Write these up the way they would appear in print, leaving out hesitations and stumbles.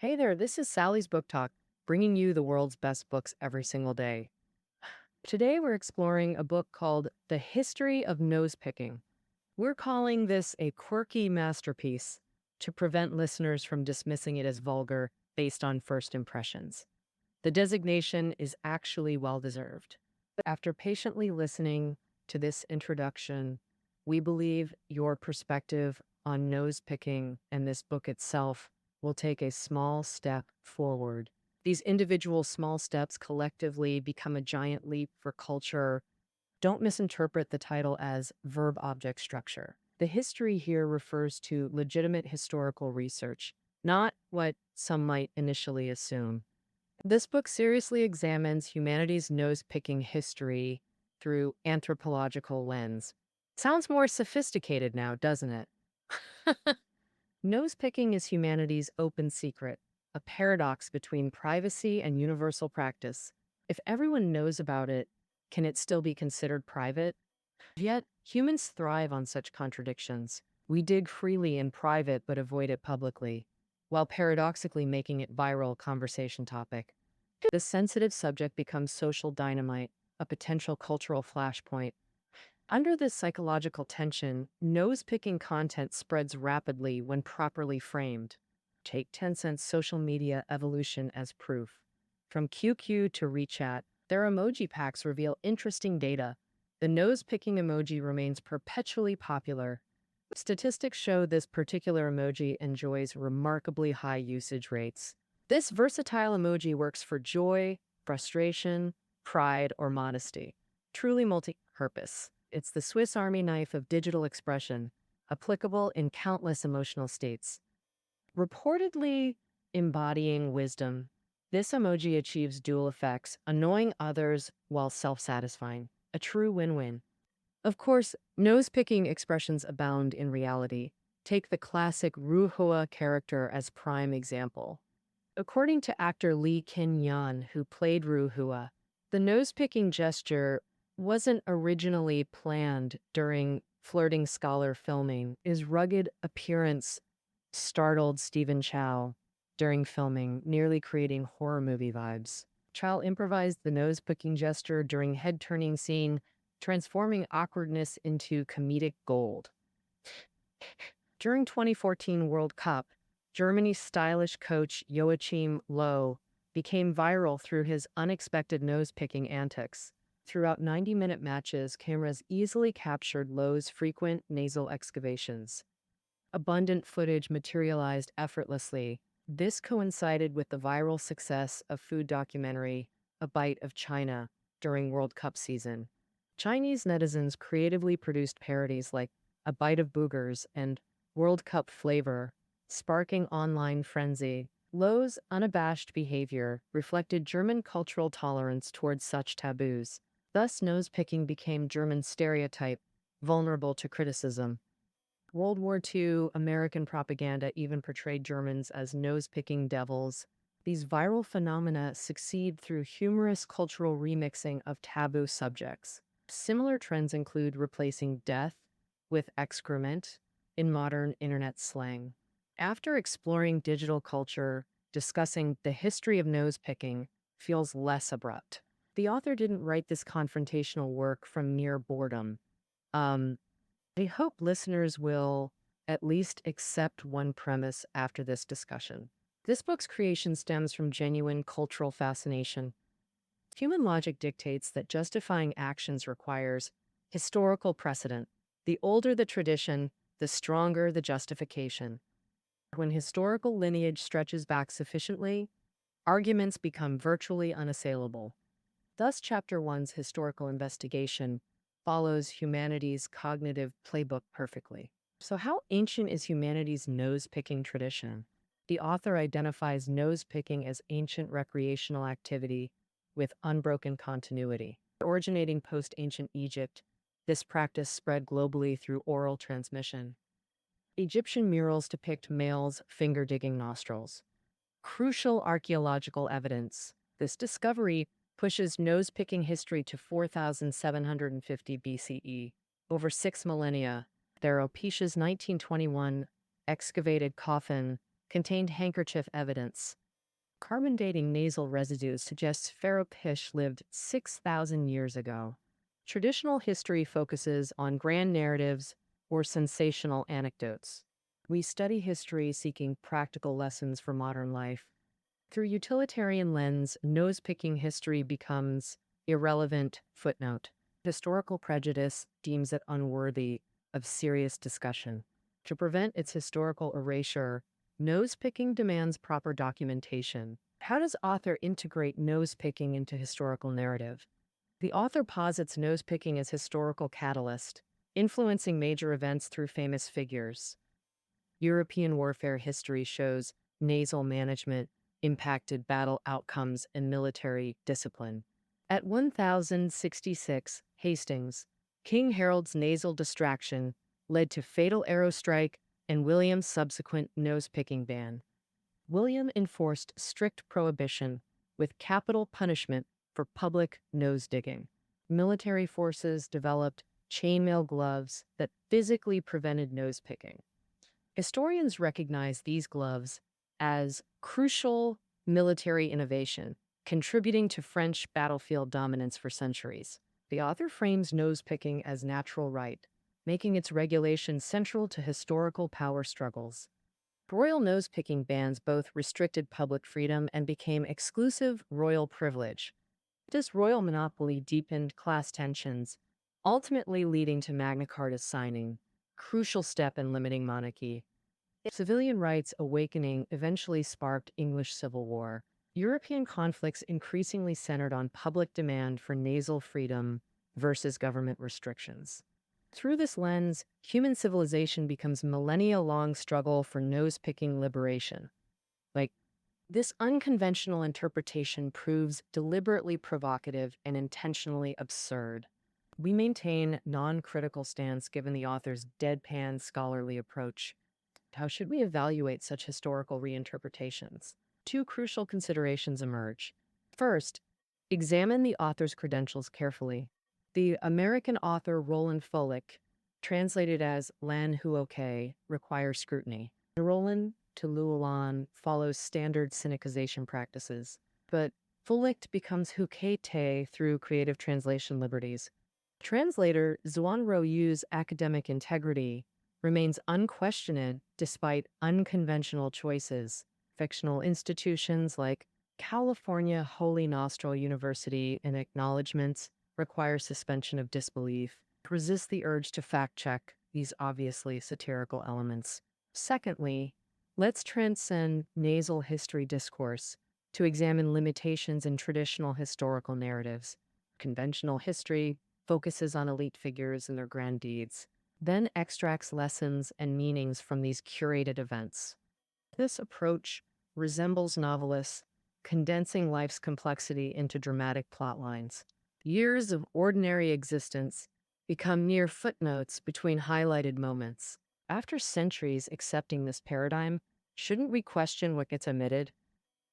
Hey there, this is Sally's Book Talk, bringing you the world's best books every single day. Today we're exploring a book called The History of Nose Picking. We're calling this a quirky masterpiece to prevent listeners from dismissing it as vulgar based on first impressions. The designation is actually well deserved. After patiently listening to this introduction, we believe your perspective on nose picking and this book itself will take a small step forward. These individual small steps collectively become a giant leap for culture. Don't misinterpret the title as verb object structure. The history here refers to legitimate historical research, not what some might initially assume. This book seriously examines humanity's nose-picking history through anthropological lens. Sounds more sophisticated now, doesn't it? Nose-picking is humanity's open secret, a paradox between privacy and universal practice. If everyone knows about it, can it still be considered private? Yet, humans thrive on such contradictions. We dig freely in private but avoid it publicly, while paradoxically making it viral conversation topic. The sensitive subject becomes social dynamite, a potential cultural flashpoint. Under this psychological tension, nose-picking content spreads rapidly when properly framed. Take Tencent's social media evolution as proof. From QQ to WeChat, their emoji packs reveal interesting data. The nose-picking emoji remains perpetually popular. Statistics show this particular emoji enjoys remarkably high usage rates. This versatile emoji works for joy, frustration, pride, or modesty. Truly multi-purpose. It's the Swiss Army knife of digital expression, applicable in countless emotional states. Reportedly embodying wisdom, this emoji achieves dual effects, annoying others while self-satisfying. A true win-win. Of course, nose-picking expressions abound in reality. Take the classic Ruhua character as prime example. According to actor Lee Kin-yan, who played Ruhua, the nose-picking gesture wasn't originally planned during Flirting Scholar filming. His rugged appearance startled Stephen Chow during filming, nearly creating horror movie vibes. Chow improvised the nose-picking gesture during head-turning scene, transforming awkwardness into comedic gold. During 2014 World Cup, Germany's stylish coach Joachim Low became viral through his unexpected nose-picking antics. Throughout 90-minute matches, cameras easily captured Low's frequent nasal excavations. Abundant footage materialized effortlessly. This coincided with the viral success of food documentary A Bite of China during World Cup season. Chinese netizens creatively produced parodies like A Bite of Boogers and World Cup Flavor, sparking online frenzy. Low's unabashed behavior reflected German cultural tolerance towards such taboos. Thus, nose-picking became German stereotype, vulnerable to criticism. World War II American propaganda even portrayed Germans as nose-picking devils. These viral phenomena succeed through humorous cultural remixing of taboo subjects. Similar trends include replacing death with excrement in modern internet slang. After exploring digital culture, discussing the history of nose-picking feels less abrupt. The author didn't write this confrontational work from mere boredom. I hope listeners will at least accept one premise after this discussion. This book's creation stems from genuine cultural fascination. Human logic dictates that justifying actions requires historical precedent. The older the tradition, the stronger the justification. When historical lineage stretches back sufficiently, arguments become virtually unassailable. Thus, Chapter 1's historical investigation follows humanity's cognitive playbook perfectly. So, how ancient is humanity's nose-picking tradition? The author identifies nose-picking as ancient recreational activity with unbroken continuity. Originating post-ancient Egypt, this practice spread globally through oral transmission. Egyptian murals depict males finger-digging nostrils. Crucial archaeological evidence. This discovery pushes nose-picking history to 4,750 BCE. Over 6 millennia, Theropetia's 1921 excavated coffin contained handkerchief evidence. Carbon dating nasal residues suggests Pharaoh lived 6,000 years ago. Traditional history focuses on grand narratives or sensational anecdotes. We study history seeking practical lessons for modern life. Through utilitarian lens, nose-picking history becomes irrelevant footnote. Historical prejudice deems it unworthy of serious discussion. To prevent its historical erasure, nose-picking demands proper documentation. How does author integrate nose-picking into historical narrative? The author posits nose-picking as historical catalyst, influencing major events through famous figures. European warfare history shows nasal management impacted battle outcomes and military discipline. At 1066, Hastings, King Harold's nasal distraction led to fatal arrow strike and William's subsequent nose-picking ban. William enforced strict prohibition with capital punishment for public nose-digging. Military forces developed chainmail gloves that physically prevented nose-picking. Historians recognize these gloves as crucial military innovation, contributing to French battlefield dominance for centuries. The author frames nose-picking as natural right, making its regulation central to historical power struggles. Royal nose-picking bans both restricted public freedom and became exclusive royal privilege. This royal monopoly deepened class tensions, ultimately leading to Magna Carta's signing, crucial step in limiting monarchy. Civilian rights awakening eventually sparked English Civil War. European conflicts increasingly centered on public demand for nasal freedom versus government restrictions. Through this lens, human civilization becomes a millennia-long struggle for nose-picking liberation. This unconventional interpretation proves deliberately provocative and intentionally absurd. We maintain non-critical stance given the author's deadpan scholarly approach. How should we evaluate such historical reinterpretations? Two crucial considerations emerge. First, examine the author's credentials carefully. The American author Roland Follick, translated as Lan Huoke, requires scrutiny. Roland Tulualan follows standard syncretization practices, but Follick becomes Hukete through creative translation liberties. Translator Xuanro Yu's academic integrity remains unquestioned despite unconventional choices. Fictional institutions like California Holy Nostril University and acknowledgments require suspension of disbelief. Resist the urge to fact-check these obviously satirical elements. Secondly, let's transcend nasal history discourse to examine limitations in traditional historical narratives. Conventional history focuses on elite figures and their grand deeds, then extracts lessons and meanings from these curated events. This approach resembles novelists condensing life's complexity into dramatic plot lines. Years of ordinary existence become mere footnotes between highlighted moments. After centuries accepting this paradigm, shouldn't we question what gets omitted?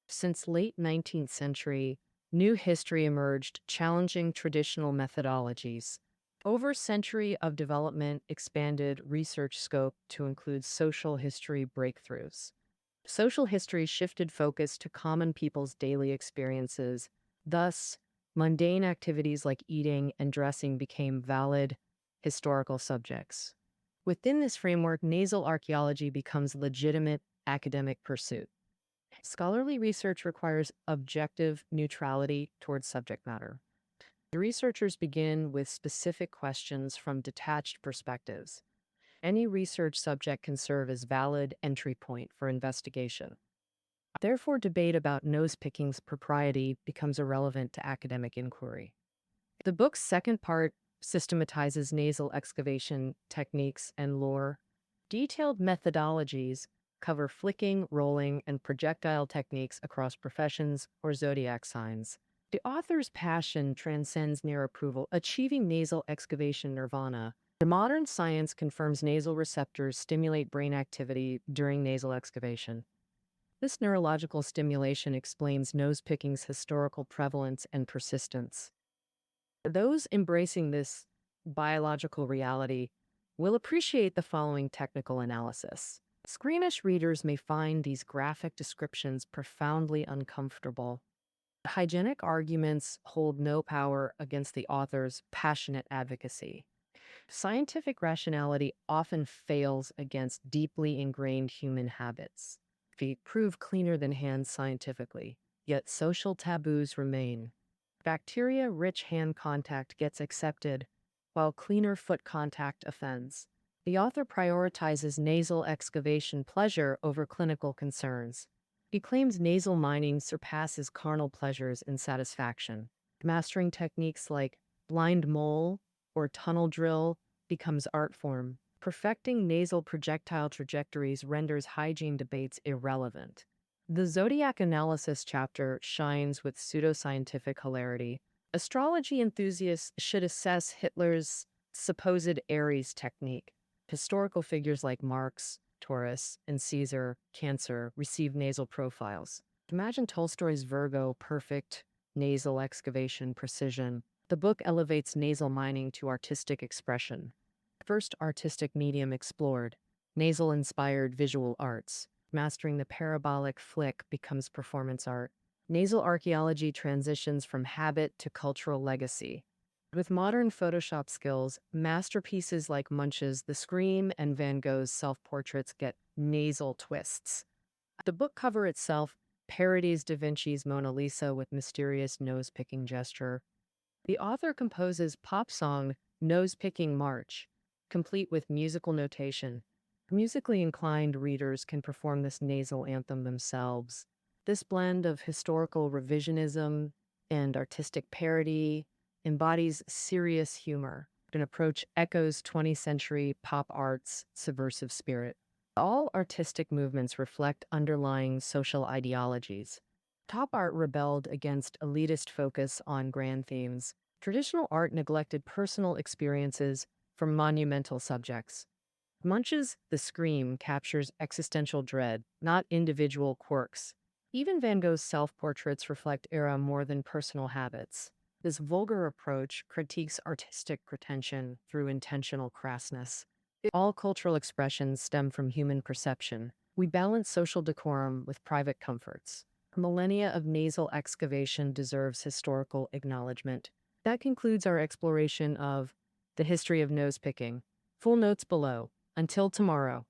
Since late 19th century, new history emerged challenging traditional methodologies. Over a century of development expanded research scope to include social history breakthroughs. Social history shifted focus to common people's daily experiences. Thus, mundane activities like eating and dressing became valid historical subjects. Within this framework, nasal archaeology becomes a legitimate academic pursuit. Scholarly research requires objective neutrality towards subject matter. The researchers begin with specific questions from detached perspectives. Any research subject can serve as valid entry point for investigation. Therefore, debate about nose-picking's propriety becomes irrelevant to academic inquiry. The book's second part systematizes nasal excavation techniques and lore. Detailed methodologies cover flicking, rolling, and projectile techniques across professions or zodiac signs. The author's passion transcends near approval, achieving nasal excavation nirvana. The modern science confirms nasal receptors stimulate brain activity during nasal excavation. This neurological stimulation explains nose-picking's historical prevalence and persistence. Those embracing this biological reality will appreciate the following technical analysis. Squeamish readers may find these graphic descriptions profoundly uncomfortable. Hygienic arguments hold no power against the author's passionate advocacy. Scientific rationality often fails against deeply ingrained human habits. Feet prove cleaner than hands scientifically, yet social taboos remain. Bacteria rich hand contact gets accepted, while cleaner foot contact offends. The author prioritizes nasal excavation pleasure over clinical concerns. He claims nasal mining surpasses carnal pleasures in satisfaction. Mastering techniques like blind mole or tunnel drill becomes art form. Perfecting nasal projectile trajectories renders hygiene debates irrelevant. The zodiac analysis chapter shines with pseudoscientific hilarity. Astrology enthusiasts should assess Hitler's supposed Aries technique. Historical figures like Marx, Taurus, and Caesar, Cancer, receive nasal profiles. Imagine Tolstoy's Virgo, perfect nasal excavation precision. The book elevates nasal mining to artistic expression. First artistic medium explored, nasal-inspired visual arts. Mastering the parabolic flick becomes performance art. Nasal archaeology transitions from habit to cultural legacy. With modern Photoshop skills, masterpieces like Munch's The Scream and Van Gogh's self-portraits get nasal twists. The book cover itself parodies Da Vinci's Mona Lisa with mysterious nose-picking gesture. The author composes pop song Nose-Picking March, complete with musical notation. Musically inclined readers can perform this nasal anthem themselves. This blend of historical revisionism and artistic parody embodies serious humor. An approach echoes 20th century pop art's subversive spirit. All artistic movements reflect underlying social ideologies. Pop art rebelled against elitist focus on grand themes. Traditional art neglected personal experiences for monumental subjects. Munch's The Scream captures existential dread, not individual quirks. Even Van Gogh's self-portraits reflect era more than personal habits. This vulgar approach critiques artistic pretension through intentional crassness. All cultural expressions stem from human perception. We balance social decorum with private comforts. Millennia of nasal excavation deserves historical acknowledgement. That concludes our exploration of the history of nose picking. Full notes below. Until tomorrow.